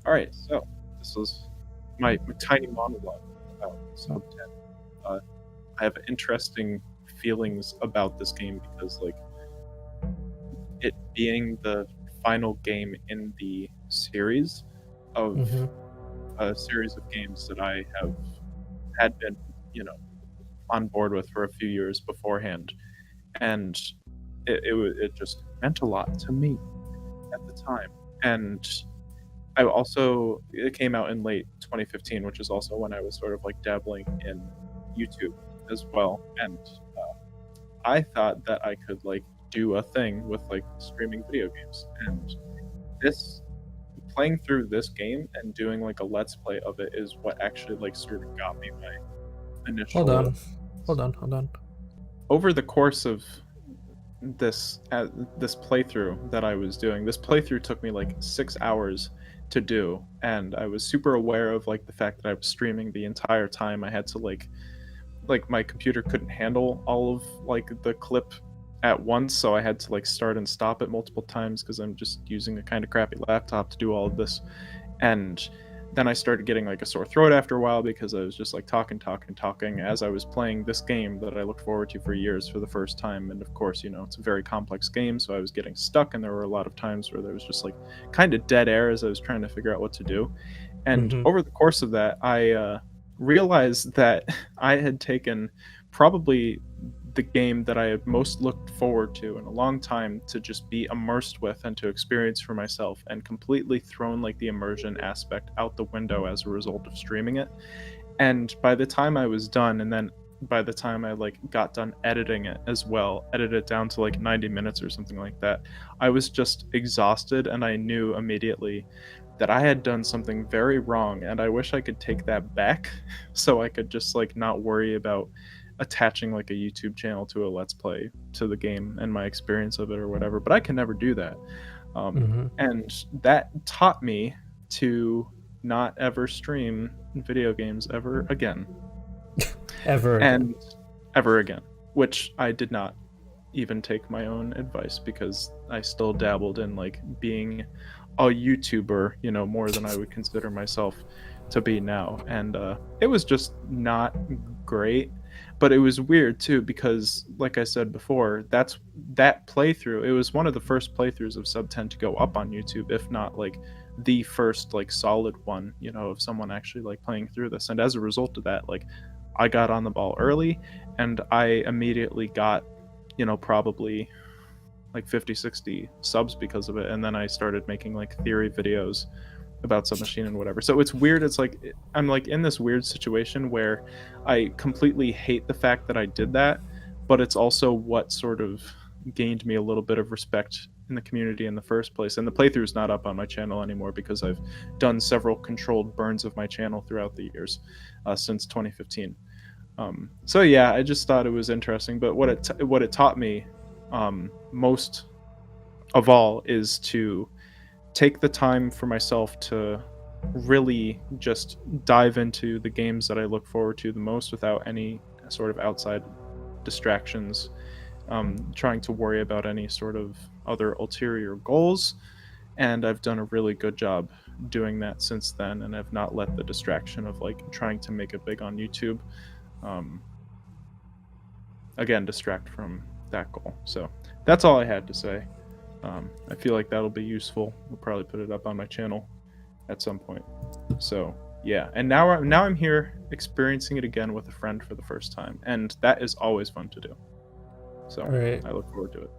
All right, so this was my tiny monologue about Sub 10. Uh, I have interesting feelings about this game because, like, it being the final game in the series of Mm-hmm. a series of games that I have had been, you know, on board with for a few years beforehand, and it just meant a lot to me at the time. And I also it came out in late 2015, which is also when I was sort of like dabbling in YouTube as well. And I thought that I could like do a thing with like streaming video games. And this playing through this game and doing like a let's play of it is what actually like sort of got me my Hold initial on. Hold on. Hold on. over the course of this this playthrough that I was doing. This playthrough took me like 6 hours to do, and I was super aware of like the fact that I was streaming the entire time. I had to like my computer couldn't handle all of like the clip at once, so I had to like start and stop it multiple times because I'm just using a kind of crappy laptop to do all of this. And then I started getting like a sore throat after a while because I was just like talking as I was playing this game that I looked forward to for years for the first time. And of course, you know, it's a very complex game, so I was getting stuck, and there were a lot of times where there was just like kind of dead air as I was trying to figure out what to do. And Mm-hmm. over the course of that, I realized that I had taken probably the game that I had most looked forward to in a long time to just be immersed with and to experience for myself, and completely thrown like the immersion aspect out the window as a result of streaming it. And by the time I was done, and then by the time I like got done editing it as well, edited it down to like 90 minutes or something like that, I was just exhausted, and I knew immediately that I had done something very wrong, and I wish I could take that back so I could just like not worry about attaching like a YouTube channel to a let's play to the game and my experience of it or whatever, but I can never do that. Mm-hmm. And that taught me to not ever stream video games ever again. Ever again. And ever again, which I did not even take my own advice because I still dabbled in like being a YouTuber, you know, more than I would consider myself to be now. And it was just not great. But it was weird too because, like I said before, that playthrough. It was one of the first playthroughs of Sub 10 to go up on YouTube, if not like the first like solid one, you know, of someone actually like playing through this. And as a result of that, like I got on the ball early, and I immediately got, you know, probably like 50, 60 subs because of it. And then I started making like theory videos about Submachine and whatever. So it's weird. It's like I'm like in this weird situation where I completely hate the fact that I did that, but it's also what sort of gained me a little bit of respect in the community in the first place. And the playthrough's not up on my channel anymore because I've done several controlled burns of my channel throughout the years since 2015. So yeah, I just thought it was interesting. But what it taught me most of all is to take the time for myself to really just dive into the games that I look forward to the most without any sort of outside distractions, trying to worry about any sort of other ulterior goals. And I've done a really good job doing that since then, and I've not let the distraction of like trying to make it big on YouTube um, again distract from that goal. So that's all I had to say. I feel like that'll be useful. I'll probably put it up on my channel at some point. So yeah, and now I'm here experiencing it again with a friend for the first time, and that is always fun to do. So All right. I look forward to it.